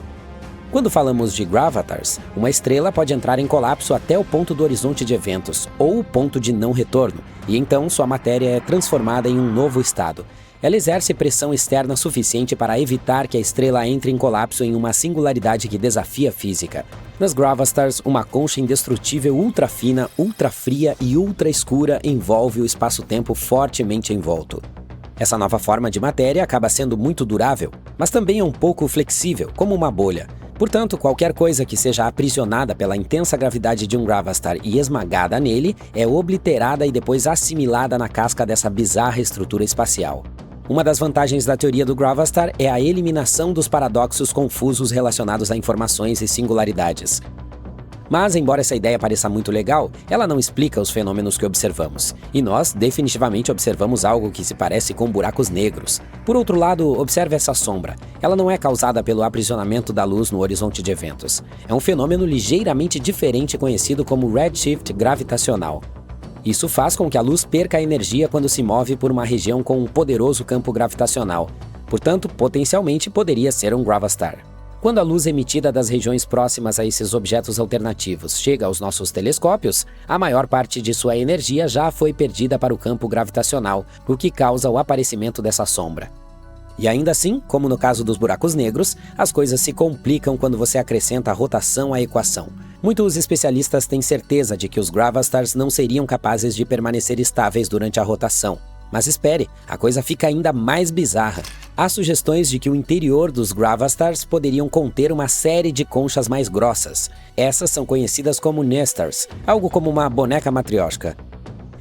S4: Quando falamos de gravatars, uma estrela pode entrar em colapso até o ponto do horizonte de eventos, ou o ponto de não retorno, e então sua matéria é transformada em um novo estado. Ela exerce pressão externa suficiente para evitar que a estrela entre em colapso em uma singularidade que desafia a física. Nas gravastars, uma concha indestrutível ultra fina, ultra fria e ultra escura envolve o espaço-tempo fortemente envolto. Essa nova forma de matéria acaba sendo muito durável, mas também é um pouco flexível, como uma bolha. Portanto, qualquer coisa que seja aprisionada pela intensa gravidade de um gravastar e esmagada nele é obliterada e depois assimilada na casca dessa bizarra estrutura espacial. Uma das vantagens da teoria do gravastar é a eliminação dos paradoxos confusos relacionados a informações e singularidades. Mas, embora essa ideia pareça muito legal, ela não explica os fenômenos que observamos. E nós definitivamente observamos algo que se parece com buracos negros. Por outro lado, observe essa sombra. Ela não é causada pelo aprisionamento da luz no horizonte de eventos. É um fenômeno ligeiramente diferente conhecido como redshift gravitacional. Isso faz com que a luz perca a energia quando se move por uma região com um poderoso campo gravitacional. Portanto, potencialmente poderia ser um gravastar. Quando a luz emitida das regiões próximas a esses objetos alternativos chega aos nossos telescópios, a maior parte de sua energia já foi perdida para o campo gravitacional, o que causa o aparecimento dessa sombra. E ainda assim, como no caso dos buracos negros, as coisas se complicam quando você acrescenta a rotação à equação. Muitos especialistas têm certeza de que os gravastars não seriam capazes de permanecer estáveis durante a rotação. Mas espere, a coisa fica ainda mais bizarra. Há sugestões de que o interior dos gravastars poderiam conter uma série de conchas mais grossas. Essas são conhecidas como nestars, algo como uma boneca matrioshka.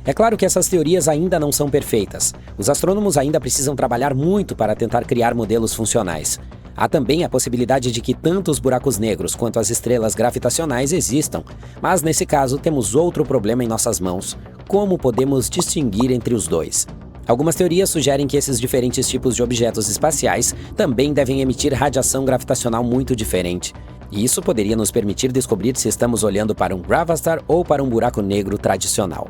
S4: É claro que essas teorias ainda não são perfeitas. Os astrônomos ainda precisam trabalhar muito para tentar criar modelos funcionais. Há também a possibilidade de que tanto os buracos negros quanto as estrelas gravitacionais existam, mas nesse caso temos outro problema em nossas mãos: como podemos distinguir entre os dois? Algumas teorias sugerem que esses diferentes tipos de objetos espaciais também devem emitir radiação gravitacional muito diferente. e isso poderia nos permitir descobrir se estamos olhando para um gravastar ou para um buraco negro tradicional.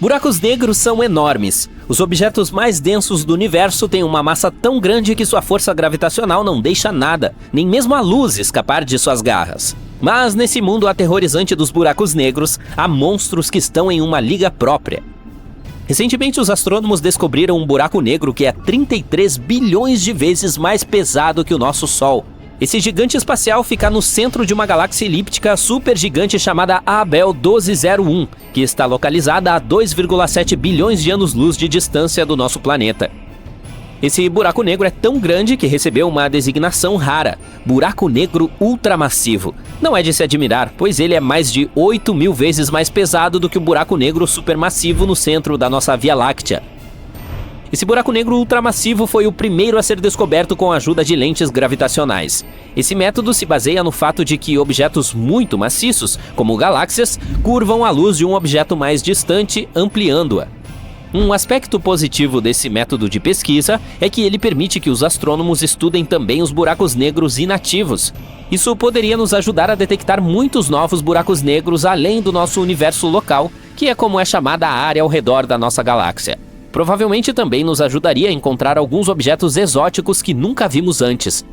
S3: Buracos negros são enormes. Os objetos mais densos do universo têm uma massa tão grande que sua força gravitacional não deixa nada, nem mesmo a luz, escapar de suas garras. Mas nesse mundo aterrorizante dos buracos negros, há monstros que estão em uma liga própria. Recentemente, os astrônomos descobriram um buraco negro que é 33 bilhões de vezes mais pesado que o nosso Sol. Esse gigante espacial fica no centro de uma galáxia elíptica supergigante chamada Abell 1201, que está localizada a 2,7 bilhões de anos-luz de distância do nosso planeta. Esse buraco negro é tão grande que recebeu uma designação rara, buraco negro ultramassivo. Não é de se admirar, pois ele é mais de 8.000 vezes mais pesado do que o buraco negro supermassivo no centro da nossa Via Láctea. Esse buraco negro ultramassivo foi o primeiro a ser descoberto com a ajuda de lentes gravitacionais. Esse método se baseia no fato de que objetos muito maciços, como galáxias, curvam a luz de um objeto mais distante, ampliando-a. Um aspecto positivo desse método de pesquisa é que ele permite que os astrônomos estudem também os buracos negros inativos. Isso poderia nos ajudar a detectar muitos novos buracos negros além do nosso universo local, que é como é chamada a área ao redor da nossa galáxia. Provavelmente também nos ajudaria a encontrar alguns objetos exóticos que nunca vimos antes.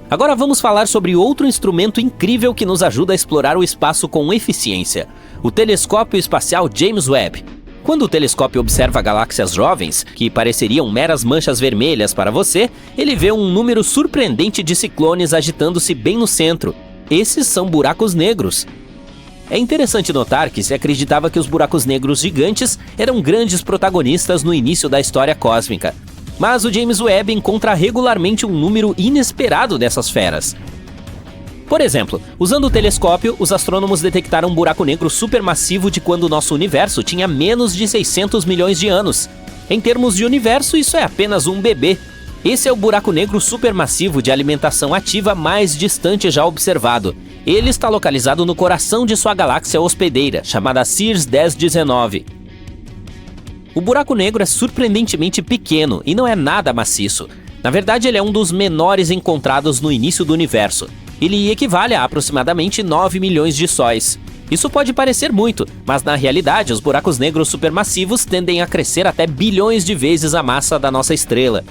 S3: Agora vamos falar sobre outro instrumento incrível que nos ajuda a explorar o espaço com eficiência: o telescópio espacial James Webb. Quando o telescópio observa galáxias jovens, que pareceriam meras manchas vermelhas para você, ele vê um número surpreendente de ciclones agitando-se bem no centro. Esses são buracos negros. É interessante notar que se acreditava que os buracos negros gigantes eram grandes protagonistas no início da história cósmica. Mas o James Webb encontra regularmente um número inesperado dessas feras. Por exemplo, usando o telescópio, os astrônomos detectaram um buraco negro supermassivo de quando o nosso universo tinha menos de 600 milhões de anos. Em termos de universo, isso é apenas um bebê. Esse é o buraco negro supermassivo de alimentação ativa mais distante já observado. Ele está localizado no coração de sua galáxia hospedeira, chamada CIRS 1019. O buraco negro é surpreendentemente pequeno e não é nada maciço. Na verdade, ele é um dos menores encontrados no início do universo. Ele equivale a aproximadamente 9 milhões de sóis. Isso pode parecer muito, mas na realidade os buracos negros supermassivos tendem a crescer até bilhões de vezes a massa da nossa estrela.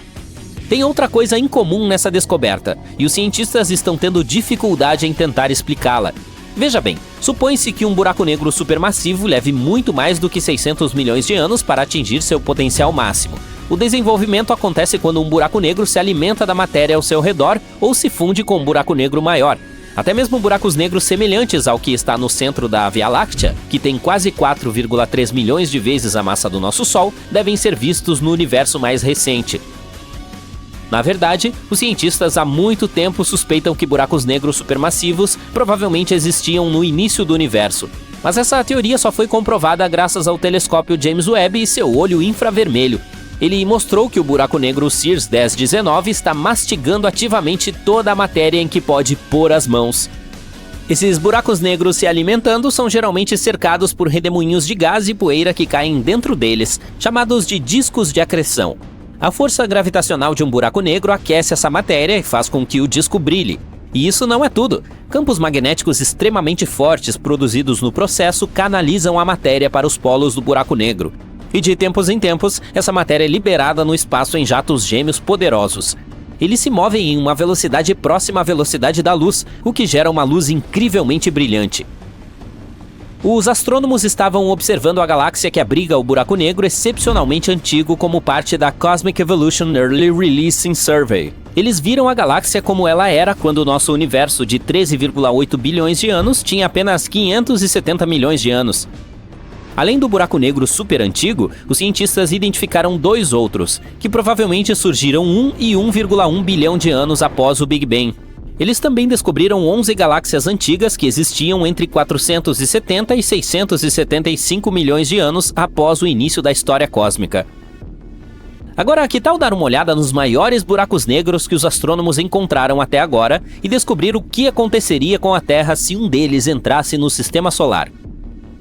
S3: Tem outra coisa incomum nessa descoberta, e os cientistas estão tendo dificuldade em tentar explicá-la. Veja bem, supõe-se que um buraco negro supermassivo leve muito mais do que 600 milhões de anos para atingir seu potencial máximo. O desenvolvimento acontece quando um buraco negro se alimenta da matéria ao seu redor ou se funde com um buraco negro maior. Até mesmo buracos negros semelhantes ao que está no centro da Via Láctea, que tem quase 4,3 milhões de vezes a massa do nosso Sol, devem ser vistos no universo mais recente. Na verdade, os cientistas há muito tempo suspeitam que buracos negros supermassivos provavelmente existiam no início do universo. Mas essa teoria só foi comprovada graças ao telescópio James Webb e seu olho infravermelho. Ele mostrou que o buraco negro CIRS 1019 está mastigando ativamente toda a matéria em que pode pôr as mãos. Esses buracos negros se alimentando são geralmente cercados por redemoinhos de gás e poeira que caem dentro deles, chamados de discos de acreção. A força gravitacional de um buraco negro aquece essa matéria e faz com que o disco brilhe. E isso não é tudo. Campos magnéticos extremamente fortes produzidos no processo canalizam a matéria para os polos do buraco negro. E de tempos em tempos, essa matéria é liberada no espaço em jatos gêmeos poderosos. Eles se movem em uma velocidade próxima à velocidade da luz, o que gera uma luz incrivelmente brilhante. Os astrônomos estavam observando a galáxia que abriga o buraco negro excepcionalmente antigo como parte da Cosmic Evolution Early Releasing Survey. Eles viram a galáxia como ela era quando o nosso universo de 13,8 bilhões de anos tinha apenas 570 milhões de anos. Além do buraco negro super antigo, os cientistas identificaram dois outros, que provavelmente surgiram 1 e 1,1 bilhão de anos após o Big Bang. Eles também descobriram 11 galáxias antigas que existiam entre 470 e 675 milhões de anos após o início da história cósmica. Agora, que tal dar uma olhada nos maiores buracos negros que os astrônomos encontraram até agora e descobrir o que aconteceria com a Terra se um deles entrasse no Sistema Solar?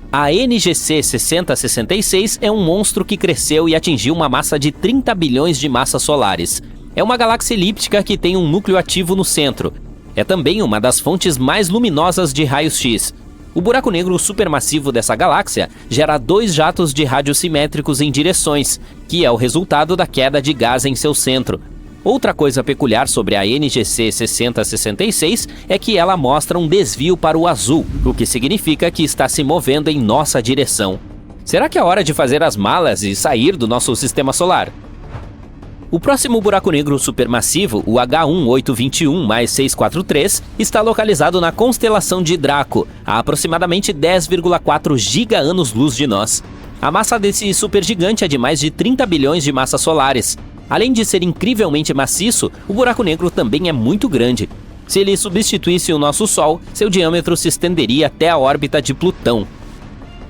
S3: A NGC 6066 é um monstro que cresceu e atingiu uma massa de 30 bilhões de massas solares. É uma galáxia elíptica que tem um núcleo ativo no centro. É também uma das fontes mais luminosas de raios-x. O buraco negro supermassivo dessa galáxia gera 2 jatos de rádio simétricos em direções, que é o resultado da queda de gás em seu centro. Outra coisa peculiar sobre a NGC 6066 é que ela mostra um desvio para o azul, o que significa que está se movendo em nossa direção. Será que é hora de fazer as malas e sair do nosso sistema solar? O próximo buraco negro supermassivo, o H1821-643, está localizado na constelação de Draco, a aproximadamente 10,4 giga-anos-luz de nós. A massa desse supergigante é de mais de 30 bilhões de massas solares. Além de ser incrivelmente maciço, o buraco negro também é muito grande. Se ele substituísse o nosso Sol, seu diâmetro se estenderia até a órbita de Plutão.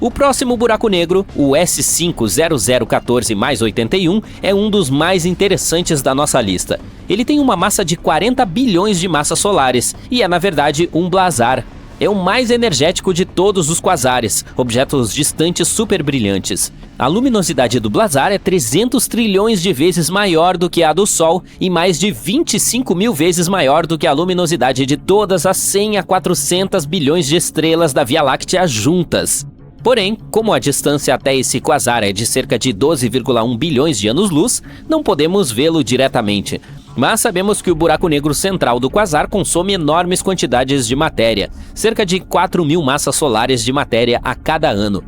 S3: O próximo buraco negro, o S50014-81, é um dos mais interessantes da nossa lista. Ele tem uma massa de 40 bilhões de massas solares e é, na verdade, um blazar. É o mais energético de todos os quasares, objetos distantes superbrilhantes. A luminosidade do blazar é 300 trilhões de vezes maior do que a do Sol e mais de 25 mil vezes maior do que a luminosidade de todas as 100 a 400 bilhões de estrelas da Via Láctea juntas. Porém, como a distância até esse quasar é de cerca de 12,1 bilhões de anos-luz, não podemos vê-lo diretamente. Mas sabemos que o buraco negro central do quasar consome enormes quantidades de matéria, cerca de 4.000 massas solares de matéria a cada ano.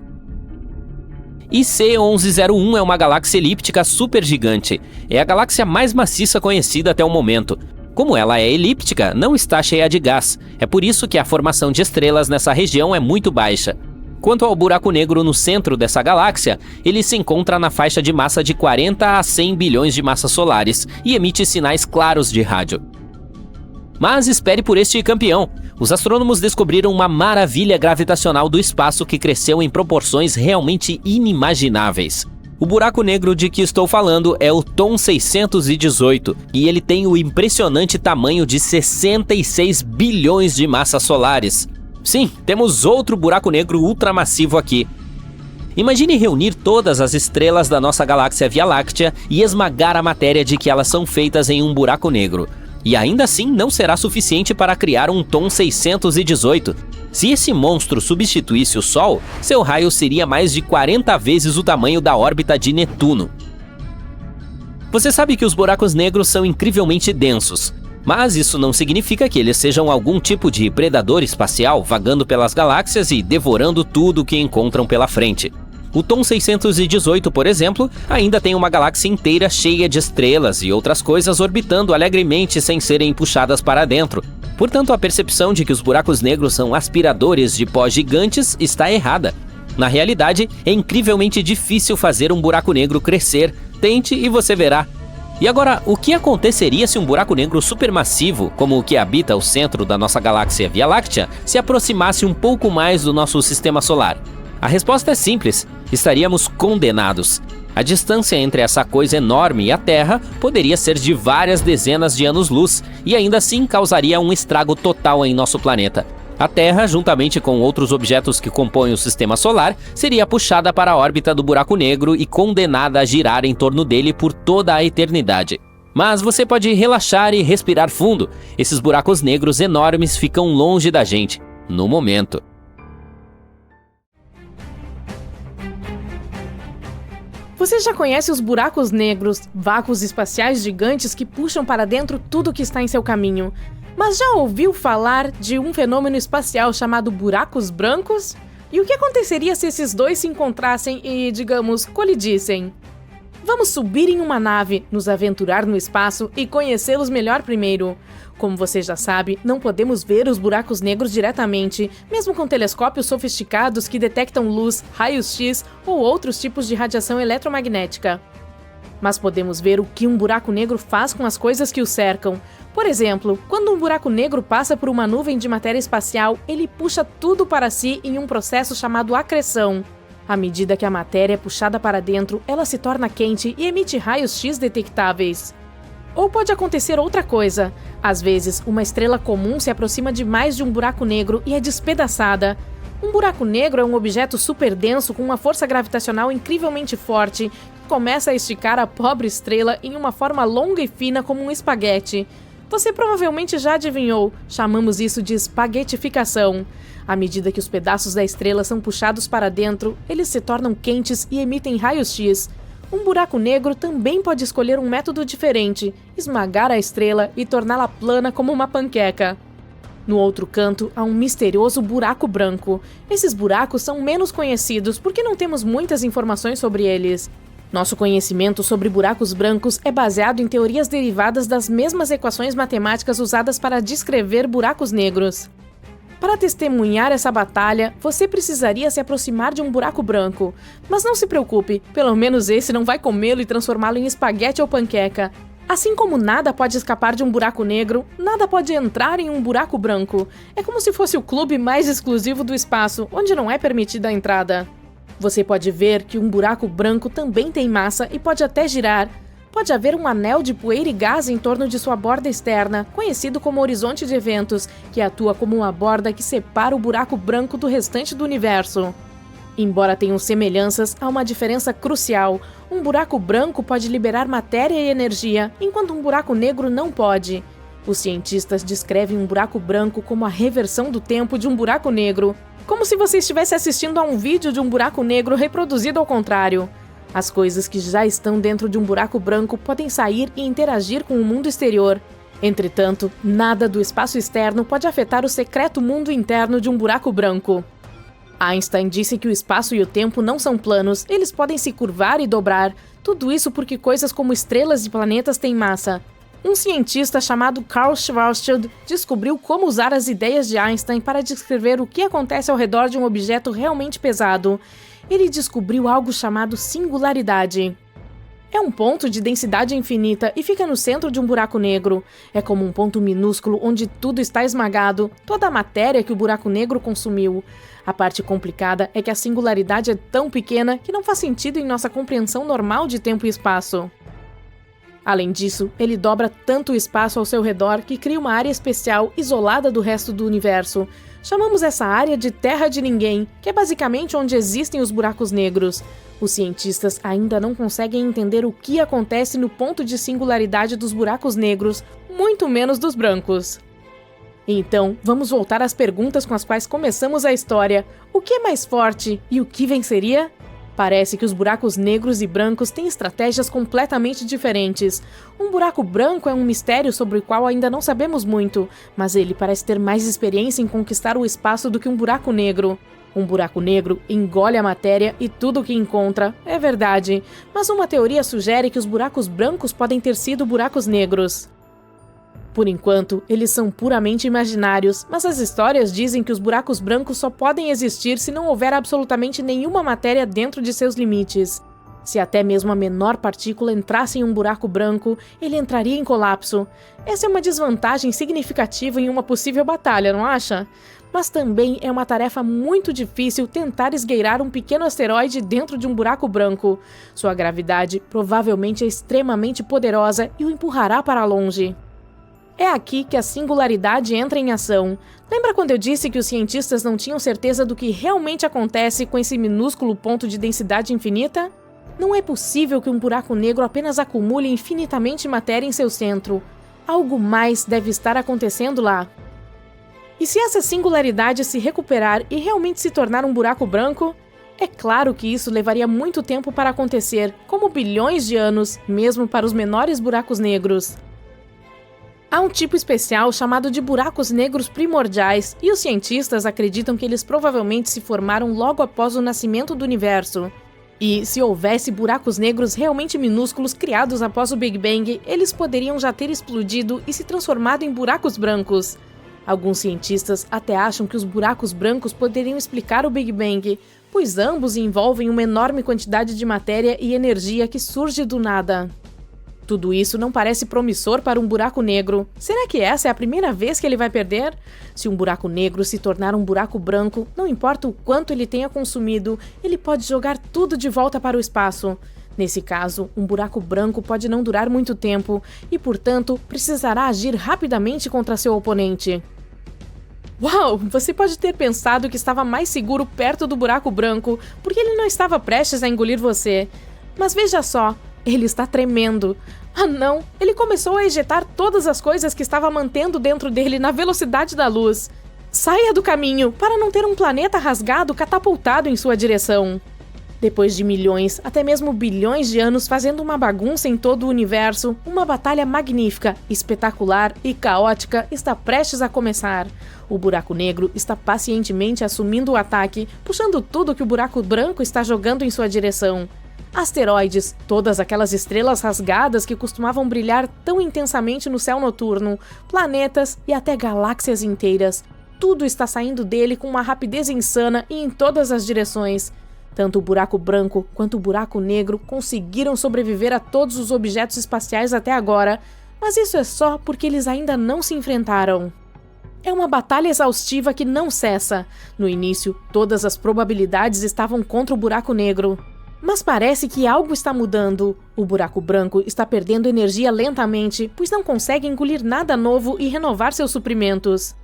S3: IC1101 é uma galáxia elíptica supergigante. É a galáxia mais maciça conhecida até o momento. Como ela é elíptica, não está cheia de gás. É por isso que a formação de estrelas nessa região é muito baixa. Quanto ao buraco negro no centro dessa galáxia, ele se encontra na faixa de massa de 40 a 100 bilhões de massas solares e emite sinais claros de rádio. Mas espere por este campeão! Os astrônomos descobriram uma maravilha gravitacional do espaço que cresceu em proporções realmente inimagináveis. O buraco negro de que estou falando é o TOM 618, e ele tem o impressionante tamanho de 66 bilhões de massas solares. Sim, temos outro buraco negro ultramassivo aqui. Imagine reunir todas as estrelas da nossa galáxia Via Láctea e esmagar a matéria de que elas são feitas em um buraco negro. E ainda assim não será suficiente para criar um TOM 618. Se esse monstro substituísse o Sol, seu raio seria mais de 40 vezes o tamanho da órbita de Netuno. Você sabe que os buracos negros são incrivelmente densos. Mas isso não significa que eles sejam algum tipo de predador espacial vagando pelas galáxias e devorando tudo o que encontram pela frente. O TOM 618, por exemplo, ainda tem uma galáxia inteira cheia de estrelas e outras coisas orbitando alegremente sem serem puxadas para dentro. Portanto, a percepção de que os buracos negros são aspiradores de pó gigantes está errada. Na realidade, é incrivelmente difícil fazer um buraco negro crescer. Tente e você verá. E agora, o que aconteceria se um buraco negro supermassivo, como o que habita o centro da nossa galáxia Via Láctea, se aproximasse um pouco mais do nosso sistema solar? A resposta é simples: estaríamos condenados. A distância entre essa coisa enorme e a Terra poderia ser de várias dezenas de anos-luz, e ainda assim causaria um estrago total em nosso planeta. A Terra, juntamente com outros objetos que compõem o sistema solar, seria puxada para a órbita do buraco negro e condenada a girar em torno dele por toda a eternidade. Mas você pode relaxar e respirar fundo. Esses buracos negros enormes ficam longe da gente, no momento.
S1: Você já conhece os buracos negros, vácuos espaciais gigantes que puxam para dentro tudo que está em seu caminho? Mas já ouviu falar de um fenômeno espacial chamado buracos brancos? E o que aconteceria se esses dois se encontrassem e, digamos, colidissem? Vamos subir em uma nave, nos aventurar no espaço e conhecê-los melhor primeiro. Como você já sabe, não podemos ver os buracos negros diretamente, mesmo com telescópios sofisticados que detectam luz, raios-x ou outros tipos de radiação eletromagnética. Mas podemos ver o que um buraco negro faz com as coisas que o cercam. Por exemplo, quando um buraco negro passa por uma nuvem de matéria espacial, ele puxa tudo para si em um processo chamado acreção. À medida que a matéria é puxada para dentro, ela se torna quente e emite raios-x detectáveis. Ou pode acontecer outra coisa. Às vezes, uma estrela comum se aproxima demais de um buraco negro e é despedaçada. Um buraco negro é um objeto superdenso com uma força gravitacional incrivelmente forte que começa a esticar a pobre estrela em uma forma longa e fina como um espaguete. Você provavelmente já adivinhou, chamamos isso de espaguetificação. À medida que os pedaços da estrela são puxados para dentro, eles se tornam quentes e emitem raios-x. Um buraco negro também pode escolher um método diferente, esmagar a estrela e torná-la plana como uma panqueca. No outro canto, há um misterioso buraco branco. Esses buracos são menos conhecidos porque não temos muitas informações sobre eles. Nosso conhecimento sobre buracos brancos é baseado em teorias derivadas das mesmas equações matemáticas usadas para descrever buracos negros. Para testemunhar essa batalha, você precisaria se aproximar de um buraco branco. Mas não se preocupe, pelo menos esse não vai comê-lo e transformá-lo em espaguete ou panqueca. Assim como nada pode escapar de um buraco negro, nada pode entrar em um buraco branco. É como se fosse o clube mais exclusivo do espaço, onde não é permitida a entrada. Você pode ver que um buraco branco também tem massa e pode até girar. Pode haver um anel de poeira e gás em torno de sua borda externa, conhecido como horizonte de eventos, que atua como uma borda que separa o buraco branco do restante do universo. Embora tenham semelhanças, há uma diferença crucial. Um buraco branco pode liberar matéria e energia, enquanto um buraco negro não pode. Os cientistas descrevem um buraco branco como a reversão do tempo de um buraco negro, como se você estivesse assistindo a um vídeo de um buraco negro reproduzido ao contrário. As coisas que já estão dentro de um buraco branco podem sair e interagir com o mundo exterior. Entretanto, nada do espaço externo pode afetar o secreto mundo interno de um buraco branco. Einstein disse que o espaço e o tempo não são planos, eles podem se curvar e dobrar. Tudo isso porque coisas como estrelas e planetas têm massa. Um cientista chamado Karl Schwarzschild descobriu como usar as ideias de Einstein para descrever o que acontece ao redor de um objeto realmente pesado. Ele descobriu algo chamado singularidade. É um ponto de densidade infinita e fica no centro de um buraco negro. É como um ponto minúsculo onde tudo está esmagado, toda a matéria que o buraco negro consumiu. A parte complicada é que a singularidade é tão pequena que não faz sentido em nossa compreensão normal de tempo e espaço. Além disso, ele dobra tanto o espaço ao seu redor que cria uma área especial isolada do resto do universo. Chamamos essa área de Terra de Ninguém, que é basicamente onde existem os buracos negros. Os cientistas ainda não conseguem entender o que acontece no ponto de singularidade dos buracos negros, muito menos dos brancos. Então, vamos voltar às perguntas com as quais começamos a história. O que é mais forte e o que venceria? Parece que os buracos negros e brancos têm estratégias completamente diferentes. Um buraco branco é um mistério sobre o qual ainda não sabemos muito, mas ele parece ter mais experiência em conquistar o espaço do que um buraco negro. Um buraco negro engole a matéria e tudo o que encontra, é verdade, mas uma teoria sugere que os buracos brancos podem ter sido buracos negros. Por enquanto, eles são puramente imaginários, mas as histórias dizem que os buracos brancos só podem existir se não houver absolutamente nenhuma matéria dentro de seus limites. Se até mesmo a menor partícula entrasse em um buraco branco, ele entraria em colapso. Essa é uma desvantagem significativa em uma possível batalha, não acha? Mas também é uma tarefa muito difícil tentar esgueirar um pequeno asteroide dentro de um buraco branco. Sua gravidade provavelmente é extremamente poderosa e o empurrará para longe. É aqui que a singularidade entra em ação. Lembra quando eu disse que os cientistas não tinham certeza do que realmente acontece com esse minúsculo ponto de densidade infinita? Não é possível que um buraco negro apenas acumule infinitamente matéria em seu centro. Algo mais deve estar acontecendo lá. E se essa singularidade se recuperar e realmente se tornar um buraco branco? É claro que isso levaria muito tempo para acontecer, como bilhões de anos, mesmo para os menores buracos negros. Há um tipo especial chamado de buracos negros primordiais, e os cientistas acreditam que eles provavelmente se formaram logo após o nascimento do universo. E, se houvesse buracos negros realmente minúsculos criados após o Big Bang, eles poderiam já ter explodido e se transformado em buracos brancos. Alguns cientistas até acham que os buracos brancos poderiam explicar o Big Bang, pois ambos envolvem uma enorme quantidade de matéria e energia que surge do nada. Tudo isso não parece promissor para um buraco negro. Será que essa é a primeira vez que ele vai perder? Se um buraco negro se tornar um buraco branco, não importa o quanto ele tenha consumido, ele pode jogar tudo de volta para o espaço. Nesse caso, um buraco branco pode não durar muito tempo e, portanto, precisará agir rapidamente contra seu oponente. Uau! Você pode ter pensado que estava mais seguro perto do buraco branco, porque ele não estava prestes a engolir você. Mas veja só, ele está tremendo. Ah não, ele começou a ejetar todas as coisas que estava mantendo dentro dele na velocidade da luz. Saia do caminho, para não ter um planeta rasgado catapultado em sua direção. Depois de milhões, até mesmo bilhões de anos fazendo uma bagunça em todo o universo, uma batalha magnífica, espetacular e caótica está prestes a começar. O buraco negro está pacientemente assumindo o ataque, puxando tudo que o buraco branco está jogando em sua direção. Asteroides, todas aquelas estrelas rasgadas que costumavam brilhar tão intensamente no céu noturno, planetas e até galáxias inteiras. Tudo está saindo dele com uma rapidez insana e em todas as direções. Tanto o buraco branco quanto o buraco negro conseguiram sobreviver a todos os objetos espaciais até agora, mas isso é só porque eles ainda não se enfrentaram. É uma batalha exaustiva que não cessa. No início, todas as probabilidades estavam contra o buraco negro. Mas parece que algo está mudando. O buraco branco está perdendo energia lentamente, pois não consegue engolir nada novo e renovar seus suprimentos.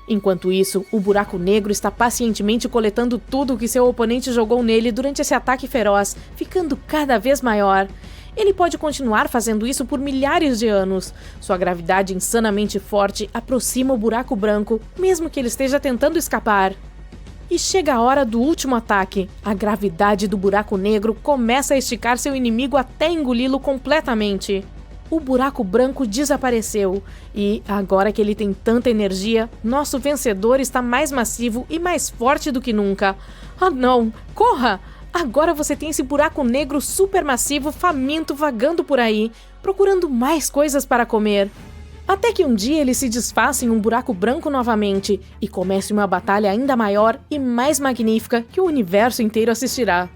S1: Enquanto isso, o buraco negro está pacientemente coletando tudo o que seu oponente jogou nele durante esse ataque feroz, ficando cada vez maior. Ele pode continuar fazendo isso por milhares de anos. Sua gravidade insanamente forte aproxima o buraco branco, mesmo que ele esteja tentando escapar. E chega a hora do último ataque. A gravidade do buraco negro começa a esticar seu inimigo até engoli-lo completamente. O buraco branco desapareceu, e, agora que ele tem tanta energia, nosso vencedor está mais massivo e mais forte do que nunca. Ah não, corra! Agora você tem esse buraco negro supermassivo faminto vagando por aí, procurando mais coisas para comer. Até que um dia ele se desfaça em um buraco branco novamente, e comece uma batalha ainda maior e mais magnífica que o universo inteiro assistirá.